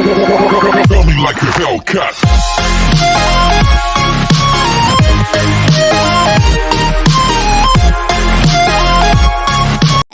Tell me like a Hellcat.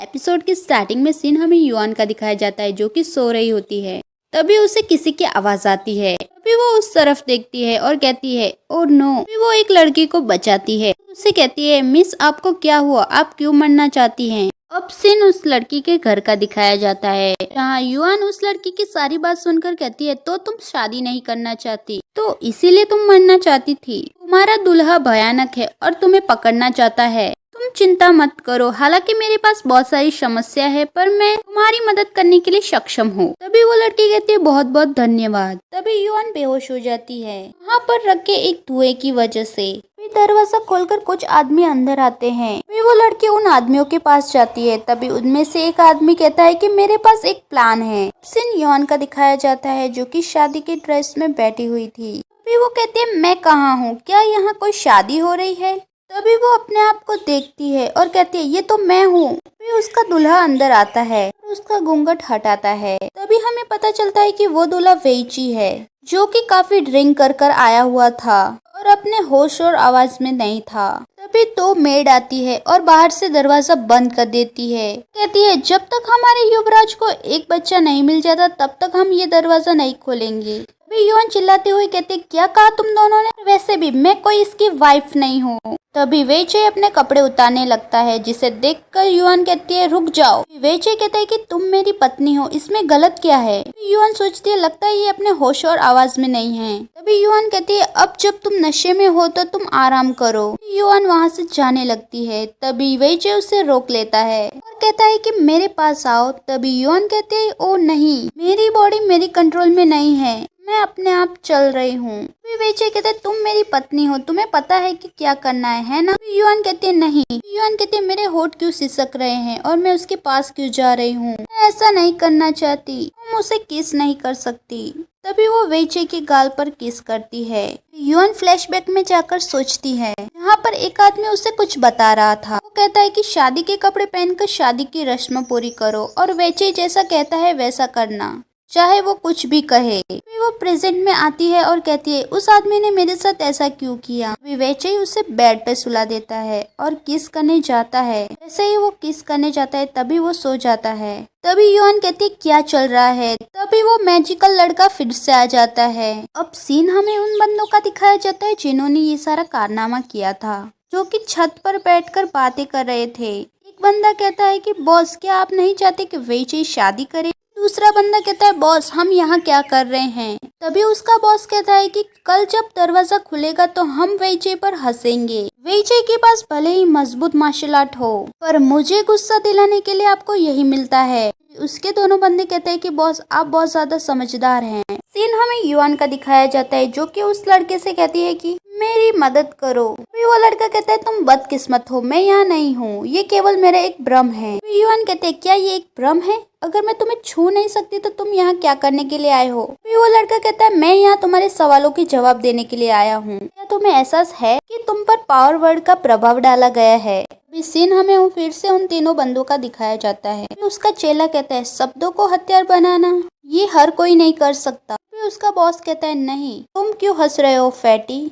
Episode की starting में scene हमें युआन का दिखाया जाता है जो कि सो रही होती है। तभी उसे किसी की आवाज आती है। तभी वो उस तरफ देखती है और कहती है ओह नो। तभी वो एक लड़की को बचाती है। उसे कहती है मिस आपको क्या हुआ, आप क्यों मरना चाहती हैं। अब सीन उस लड़की के घर का दिखाया जाता है जहाँ युआन उस लड़की की सारी बात सुनकर कहती है तो तुम शादी नहीं करना चाहती तो इसीलिए तुम मरना चाहती थी। तुम्हारा दूल्हा भयानक है और तुम्हें पकड़ना चाहता है। तुम चिंता मत करो, हालांकि मेरे पास बहुत सारी समस्या है पर मैं तुम्हारी मदद करने के लिए सक्षम हूँ। तभी वो लड़की कहती है बहुत बहुत धन्यवाद। तभी युआन बेहोश हो जाती है वहाँ पर रखे एक धुएं की वजह से। फिर दरवाजा खोलकर कुछ आदमी अंदर आते हैं। फिर वो लड़की उन आदमियों के पास जाती है। तभी उनमें से एक आदमी कहता है कि मेरे पास एक प्लान है। सीन युआन का दिखाया जाता है जो कि शादी की ड्रेस में बैठी हुई थी। फिर वो कहती है मैं कहाँ हूँ, क्या यहाँ कोई शादी हो रही है। तभी वो अपने आप को देखती है और कहती है ये तो मैं हूँ। फिर उसका दूल्हा अंदर आता है और उसका घूंघट हटाता है। तभी हमें पता चलता है कि वो दूल्हा वेइची है जो कि काफी ड्रिंक कर आया हुआ था और अपने होश और आवाज में नहीं था। तभी दो मेड आती है और बाहर से दरवाजा बंद कर देती है। कहती है जब तक हमारे युवराज को एक बच्चा नहीं मिल जाता तब तक हम ये दरवाजा नहीं खोलेंगे। तभी युआन चिल्लाते हुए कहते क्या कहा तुम दोनों ने, वैसे भी मैं कोई इसकी वाइफ नहीं हूँ। तभी वेइचे अपने कपड़े उतारने लगता है जिसे देखकर युआन कहती है रुक जाओ। वेइचे कहता है कि तुम मेरी पत्नी हो, इसमें गलत क्या है। युआन सोचती है लगता है ये अपने होश और आवाज में नहीं है। तभी युआन कहती है अब जब तुम नशे में हो तो तुम आराम करो। युआन वहाँ से जाने लगती है। तभी वेइचे उसे रोक लेता है और कहता है कि मेरे पास आओ। तभी युआन कहते है ओ नहीं, मेरी बॉडी मेरी कंट्रोल में नहीं है, मैं अपने आप चल रही हूँ। वेइचे कहते तुम मेरी पत्नी हो, तुम्हें पता है कि क्या करना है ना। युआन कहते नहीं। युआन कहते मेरे होठ क्यों सिसक रहे हैं और मैं उसके पास क्यों जा रही हूँ, मैं ऐसा नहीं करना चाहती, तुम उसे किस नहीं कर सकती। तभी वो वेइचे के गाल पर किस करती है। युआन फ्लैशबैक में जाकर सोचती है यहाँ पर एक आदमी उसे कुछ बता रहा था। वो कहता है कि शादी के कपड़े पहनकर शादी की रस्म पूरी करो और वेइचे जैसा कहता है वैसा करना, चाहे वो कुछ भी कहे। फिर वो प्रेजेंट में आती है और कहती है उस आदमी ने मेरे साथ ऐसा क्यों किया। वेइचे ही उसे बेड पे सुला देता है और किस करने जाता है। जैसे ही वो किस करने जाता है तभी वो सो जाता है। तभी युआन कहती है क्या चल रहा है। तभी वो मैजिकल लड़का फिर से आ जाता है। अब सीन हमें उन बंदों का दिखाया जाता है जिन्होंने ये सारा कारनामा किया था, जो कि छत पर बैठकर बातें कर रहे थे। एक बंदा कहता है कि बॉस क्या आप नहीं चाहते कि वेइचे शादी करे। दूसरा बंदा कहता है बॉस हम यहाँ क्या कर रहे हैं। तभी उसका बॉस कहता है कि कल जब दरवाजा खुलेगा तो हम वेइचे पर हंसेंगे। वेइचे के पास भले ही मजबूत मार्शल आर्ट हो पर मुझे गुस्सा दिलाने के लिए आपको यही मिलता है। उसके दोनों बंदे कहते हैं कि बॉस आप बहुत ज्यादा समझदार हैं। सीन हमें युआन का दिखाया जाता है जो कि उस लड़के से कहती है कि मेरी मदद करो। फिर वो लड़का कहता है तुम बदकिस्मत हो, मैं यहाँ नहीं हूँ, ये केवल मेरा एक भ्रम है। फिर युआन कहते हैं क्या ये एक भ्रम है, अगर मैं तुम्हें छू नहीं सकती तो तुम यहाँ क्या करने के लिए आए हो। फिर वो लड़का कहता है मैं यहाँ तुम्हारे सवालों के जवाब देने के लिए आया हूँ। क्या तुम्हें एहसास है कि तुम पर पावर वर्ड का प्रभाव डाला गया है। सीन हमें फिर से उन तीनों बंदों का दिखाया जाता है। फिर उसका चेला कहता है शब्दों को हथियार बनाना ये हर कोई नहीं कर सकता। फिर उसका बॉस कहता है नहीं, तुम क्यों हंस रहे हो फैटी,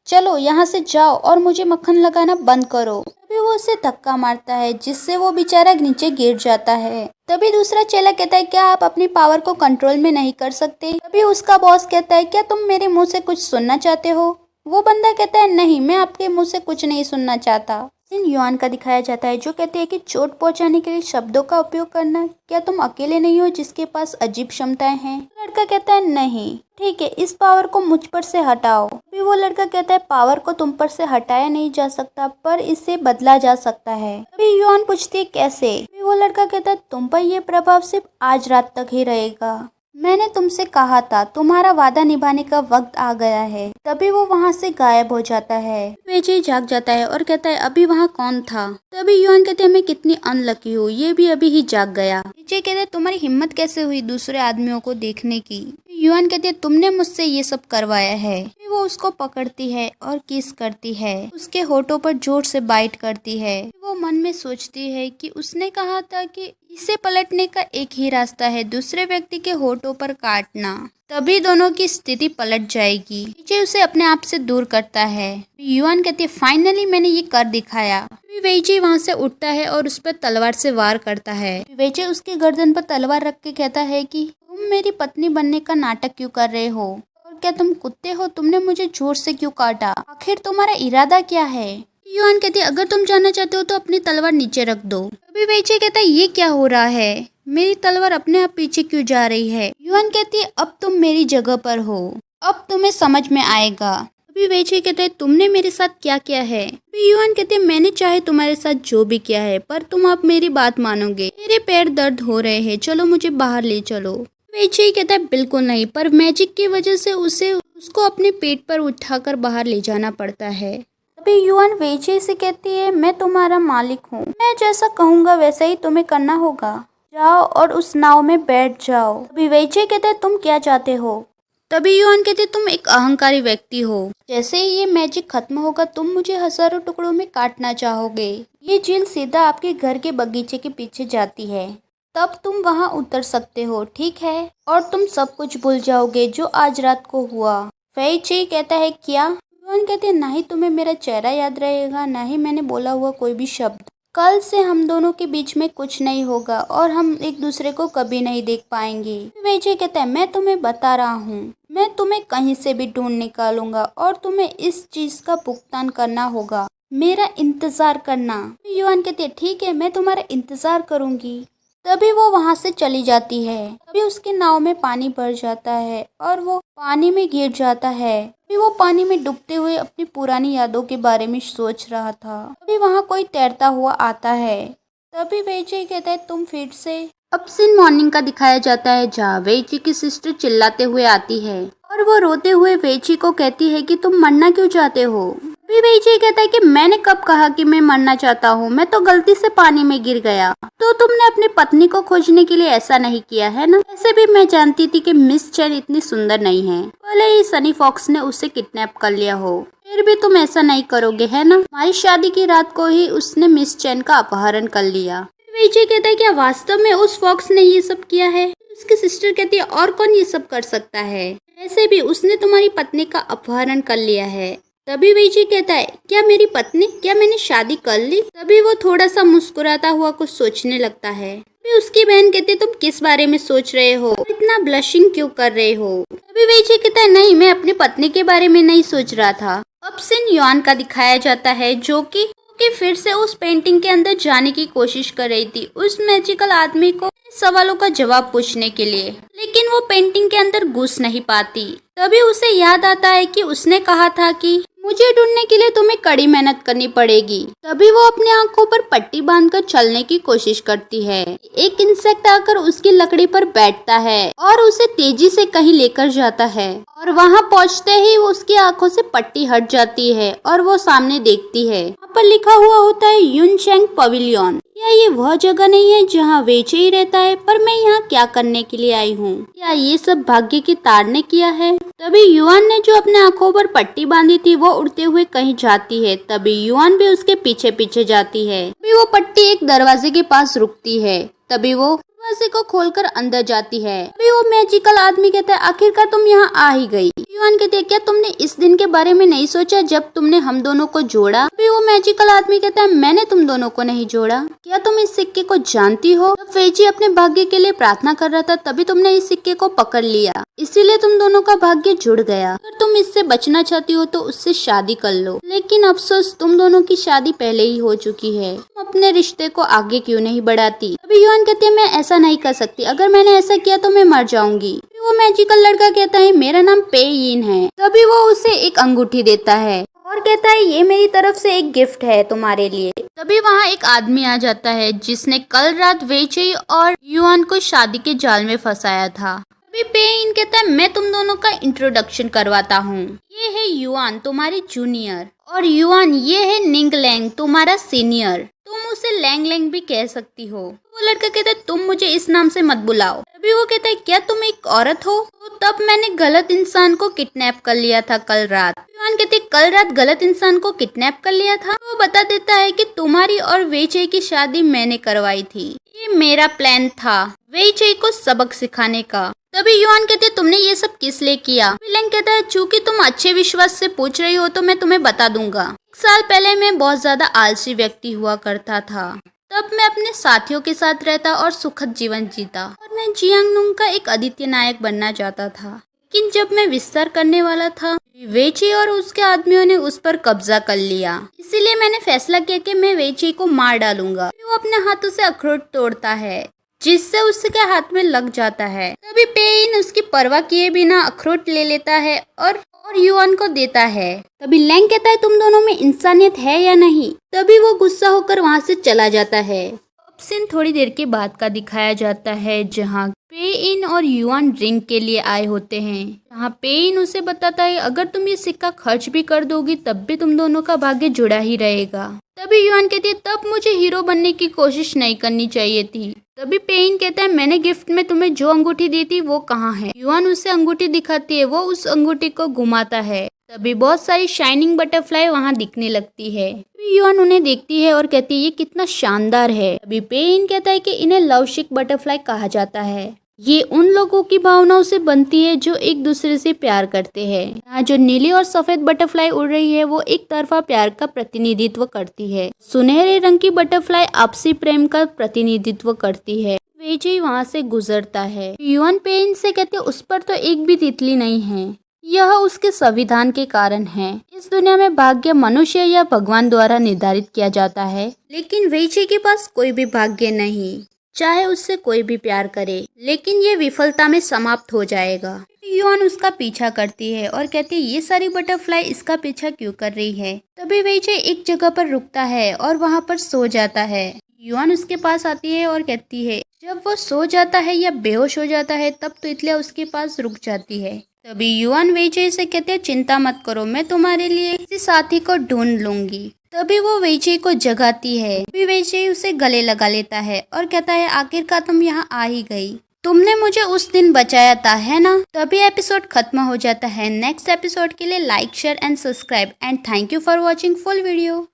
चलो यहाँ से जाओ और मुझे मक्खन लगाना बंद करो। तभी वो उसे धक्का मारता है जिससे वो बेचारा नीचे गिर जाता है। तभी दूसरा चेला कहता है क्या आप अपनी पावर को कंट्रोल में नहीं कर सकते। तभी उसका बॉस कहता है क्या तुम मेरे मुंह से कुछ सुनना चाहते हो। वो बंदा कहता है नहीं, मैं आपके मुंह से कुछ नहीं सुनना चाहता। सीन युआन का दिखाया जाता है जो कहते हैं कि चोट पहुंचाने के लिए शब्दों का उपयोग करना, क्या तुम अकेले नहीं हो जिसके पास अजीब क्षमताएं हैं। लड़का कहता है नहीं, ठीक है इस पावर को मुझ पर से हटाओ। फिर वो लड़का कहता है पावर को तुम पर से हटाया नहीं जा सकता पर इसे बदला जा सकता है। फिर युआन पूछती है कैसे। फिर वो लड़का कहता है तुम पर यह प्रभाव सिर्फ आज रात तक ही रहेगा, मैंने तुमसे कहा था तुम्हारा वादा निभाने का वक्त आ गया है। तभी वो वहाँ से गायब हो जाता है। वेइचे जाग जाता है और कहता है अभी वहाँ कौन था। तभी युआन कहते हैं मैं कितनी अनलकी हूँ, ये भी अभी ही जाग गया। वेइचे कहते हैं तुम्हारी हिम्मत कैसे हुई दूसरे आदमियों को देखने की। युआन कहती है तुमने मुझसे ये सब करवाया है। वो उसको पकड़ती है और किस करती है, उसके होठों पर जोर से बाइट करती है। वो मन में सोचती है कि उसने कहा था कि इसे पलटने का एक ही रास्ता है, दूसरे व्यक्ति के होठों पर काटना, तभी दोनों की स्थिति पलट जाएगी। वेइचे उसे अपने आप से दूर करता है। युआन कहती है फाइनली मैंने ये कर दिखाया। वेइचे वहाँ से उठता है और उस पर तलवार से वार करता है। वेइचे उसकी गर्दन पर तलवार रख के कहता है कि तुम मेरी पत्नी बनने का नाटक क्यों कर रहे हो, और क्या तुम कुत्ते हो, तुमने मुझे जोर से क्यों काटा, आखिर तुम्हारा इरादा क्या है। युआन कहती है अगर तुम जानना चाहते हो तो अपनी तलवार नीचे रख दो। अभी वेइचे कहता है ये क्या हो रहा है, मेरी तलवार अपने आप पीछे क्यों जा रही है। युआन कहती है अब तुम मेरी जगह पर हो, अब तुम्हें समझ में आएगा। अभी वेइचे कहता है तुमने मेरे साथ क्या किया है। अभी युआन कहते हैं मैंने चाहे तुम्हारे साथ जो भी किया है, पर तुम अब मेरी बात मानोगे, मेरे पैर दर्द हो रहे हैं, चलो मुझे बाहर ले चलो। वेइचे कहता है बिल्कुल नहीं, पर मैजिक की वजह से उसको अपने पेट पर उठाकर बाहर ले जाना पड़ता है। अभी युआन वेइचे से कहती है मैं तुम्हारा मालिक हूँ, मैं जैसा कहूँगा वैसा ही तुम्हें करना होगा, जाओ और उस नाव में बैठ जाओ। अभी वेइचे कहता है तुम क्या चाहते हो। तभी युआन कहते तुम एक अहंकारी व्यक्ति हो, जैसे ही ये मैजिक खत्म होगा तुम मुझे हजारों टुकड़ों में काटना चाहोगे। ये झील सीधा आपके घर के बगीचे के पीछे जाती है, तब तुम वहाँ उतर सकते हो, ठीक है, और तुम सब कुछ भूल जाओगे जो आज रात को हुआ। वेइचे कहता है क्या। युआन कहते हैं ना ही तुम्हें मेरा चेहरा याद रहेगा, ना ही मैंने बोला हुआ कोई भी शब्द। कल से हम दोनों के बीच में कुछ नहीं होगा और हम एक दूसरे को कभी नहीं देख पाएंगे। वेइचे कहता है मैं तुम्हें बता रहा हूँ, मैं तुम्हें कहीं से भी ढूंढ निकालूंगा और तुम्हें इस चीज का भुगतान करना होगा, मेरा इंतजार करना। युआन कहती है ठीक है, मैं तुम्हारा इंतजार करूंगी। तभी वो वहां से चली जाती है। तभी उसके नाव में पानी भर जाता है और वो पानी में गिर जाता है। तभी वो पानी में डूबते हुए अपनी पुरानी यादों के बारे में सोच रहा था। तभी वहां कोई तैरता हुआ आता है। तभी वेइचे कहता है तुम फिर से। अब सीन मॉर्निंग का दिखाया जाता है, जहाँ वेइचे की सिस्टर चिल्लाते हुए आती है और वो रोते हुए वेइचे को कहती है कि तुम मरना क्यों चाहते हो। अभी वेइचे कहता है कि मैंने कब कहा कि मैं मरना चाहता हूँ, मैं तो गलती से पानी में गिर गया। तो तुमने अपनी पत्नी को खोजने के लिए ऐसा नहीं किया है ना। ऐसे भी मैं जानती थी कि मिस चैन इतनी सुंदर नहीं है, भले ही सनी फॉक्स ने उसे किडनैप कर लिया हो, फिर भी तुम ऐसा नहीं करोगे है ना। हमारी शादी की रात को ही उसने मिस चैन का अपहरण कर लिया। वेइचे कहता है क्या वास्तव में उस फॉक्स ने ये सब किया है। उसकी सिस्टर कहती है और कौन ये सब कर सकता है, ऐसे भी उसने तुम्हारी पत्नी का अपहरण कर लिया है। तभी वेइचे कहता है क्या मेरी पत्नी, क्या मैंने शादी कर ली। तभी वो थोड़ा सा मुस्कुराता हुआ कुछ सोचने लगता है। तभी उसकी बहन कहती है तुम किस बारे में सोच रहे हो, इतना ब्लशिंग क्यों कर रहे हो। तभी वेइचे कहता है नहीं, मैं अपनी पत्नी के बारे में नहीं सोच रहा था। अब सीन युआन का दिखाया जाता है, जो कि फिर से उस पेंटिंग के अंदर जाने की कोशिश कर रही थी उस मैजिकल आदमी को सवालों का जवाब पूछने के लिए, लेकिन वो पेंटिंग के अंदर घुस नहीं पाती। तभी उसे याद आता है कि उसने कहा था कि मुझे ढूंढने के लिए तुम्हें कड़ी मेहनत करनी पड़ेगी। तभी वो अपनी आंखों पर पट्टी बांधकर चलने की कोशिश करती है। एक इंसेक्ट आकर उसकी लकड़ी पर बैठता है और उसे तेजी से कहीं लेकर जाता है, और वहां पहुंचते ही वो उसकी आंखों से पट्टी हट जाती है और वो सामने देखती है। वहाँ पर लिखा हुआ होता है युनचैंग पवेलियन। क्या ये वह जगह नहीं है जहाँ वेइचे ही रहता है, पर मैं यहाँ क्या करने के लिए आई हूँ। क्या ये सब भाग्य की तार ने किया है। तभी युआन ने जो अपने आंखों पर पट्टी बांधी थी वो उड़ते हुए कहीं जाती है। तभी युआन भी उसके पीछे पीछे जाती है। तभी वो पट्टी एक दरवाजे के पास रुकती है। तभी वो दरवाजे को खोलकर अंदर जाती है। तभी वो मैजिकल आदमी कहता है आखिरकार तुम यहाँ आ ही गई। युआन कहती है क्या तुमने इस दिन के बारे में नहीं सोचा जब तुमने हम दोनों को जोड़ा। तभी वो मैजिकल आदमी कहता है मैंने तुम दोनों को नहीं जोड़ा। क्या तुम इस सिक्के को जानती हो। जब वेइचे अपने भाग्य के लिए प्रार्थना कर रहा था तभी तुमने इस सिक्के को पकड़ लिया, इसीलिए तुम दोनों का भाग्य जुड़ गया। अगर तुम इससे बचना चाहती हो तो उससे शादी कर लो, लेकिन अफसोस तुम दोनों की शादी पहले ही हो चुकी है। तुम अपने रिश्ते को आगे क्यों नहीं बढ़ाती। अभी युआन कहती है मैं ऐसा नहीं कर सकती, अगर मैंने ऐसा किया तो मैं मर जाऊंगी। वो मैजिकल लड़का कहता है मेरा नाम पे यिन है। तभी वो उसे एक अंगूठी देता है और कहता है ये मेरी तरफ से एक गिफ्ट है तुम्हारे लिए। तभी वहाँ एक आदमी आ जाता है जिसने कल रात वेइचे और युआन को शादी के जाल में फंसाया था। तभी पे यिन कहता है मैं तुम दोनों का इंट्रोडक्शन करवाता हूँ, ये है युआन तुम्हारी जूनियर, और युआन ये है निंगलैंग तुम्हारा सीनियर, तुम उसे लैंग लैंग भी कह सकती हो। वो लड़का कहता है तुम मुझे इस नाम से मत बुलाओ। तभी वो कहता है क्या तुम एक औरत हो? तो तब मैंने गलत इंसान को किडनैप कर लिया था कल रात। युआन कहते कल रात गलत इंसान को किडनैप कर लिया था। वो बता देता है कि तुम्हारी और वेइचई की शादी मैंने करवाई थी। ये मेरा प्लान था वेइचई को सबक सिखाने का। तभी युआन कहते तुमने ये सब किस लिए किया? लैंग कहता है चूंकि तुम अच्छे विश्वास से पूछ रही हो तो मैं तुम्हें बता दूंगा। 1 साल पहले मैं बहुत ज्यादा आलसी व्यक्ति हुआ करता था। तब मैं अपने साथियों के साथ रहता और सुखद जीवन जीता और मैं जियांगनुंग का एक अद्वितीय नायक बनना चाहता था। लेकिन जब मैं विस्तार करने वाला था वेइचई और उसके आदमियों ने उस पर कब्जा कर लिया। इसीलिए मैंने फैसला किया कि मैं वेइचई को मार डालूंगा। वो अपने हाथों से अखरोट तोड़ता है जिससे उसके हाथ में लग जाता है। तभी पेइन उसकी परवाह किए बिना अखरोट ले लेता है और युआन को देता है। तभी लैंग कहता है तुम दोनों में इंसानियत है या नहीं? तभी वो गुस्सा होकर वहाँ से चला जाता है। अब सीन थोड़ी देर के बाद का दिखाया जाता है जहाँ पेइन और युआन ड्रिंक के लिए आए होते हैं। जहाँ पेइन उसे बताता है अगर तुम ये सिक्का खर्च भी कर दोगी तब भी तुम दोनों का भाग्य जुड़ा ही रहेगा। तभी युआन कहती है तब मुझे हीरो बनने की कोशिश नहीं करनी चाहिए थी। तभी पेइन कहता है मैंने गिफ्ट में तुम्हें जो अंगूठी दी थी वो कहाँ है? युआन उसे अंगूठी दिखाती है। वो उस अंगूठी को घुमाता है। तभी बहुत सारी शाइनिंग बटरफ्लाई वहाँ दिखने लगती है। तभी युआन उन्हें देखती है और कहती है ये कितना शानदार है। तभी पेइन कहता है कि इन्हें लवशिक बटरफ्लाई कहा जाता है। ये उन लोगों की भावनाओं से बनती है जो एक दूसरे से प्यार करते हैं। यहाँ जो नीली और सफेद बटरफ्लाई उड़ रही है वो एक तरफा प्यार का प्रतिनिधित्व करती है। सुनहरे रंग की बटरफ्लाई आपसी प्रेम का प्रतिनिधित्व करती है। वेइचई वहाँ से गुजरता है। युआन पेइन से कहते उस पर तो एक भी तितली नहीं है। यह उसके संविधान के कारण है। इस दुनिया में भाग्य मनुष्य या भगवान द्वारा निर्धारित किया जाता है लेकिन वेइचई के पास कोई भी भाग्य नहीं। चाहे उससे कोई भी प्यार करे लेकिन ये विफलता में समाप्त हो जाएगा। युआन उसका पीछा करती है और कहती है ये सारी बटरफ्लाई इसका पीछा क्यों कर रही है? तभी वेइचई एक जगह पर रुकता है और वहाँ पर सो जाता है। युआन उसके पास आती है और कहती है जब वो सो जाता है या बेहोश हो जाता है तब तितलियां उसके पास रुक जाती है। तभी युआन वेइचई से कहते हैं चिंता मत करो मैं तुम्हारे लिए किसी साथी को ढूंढ लूंगी। तभी वो वेइचई को जगाती है। तभी वेइचई उसे गले लगा लेता है और कहता है आखिरकार तुम यहाँ आ ही गई। तुमने मुझे उस दिन बचाया था है ना? तभी एपिसोड खत्म हो जाता है। नेक्स्ट एपिसोड के लिए like share and subscribe and thank you for watching full video.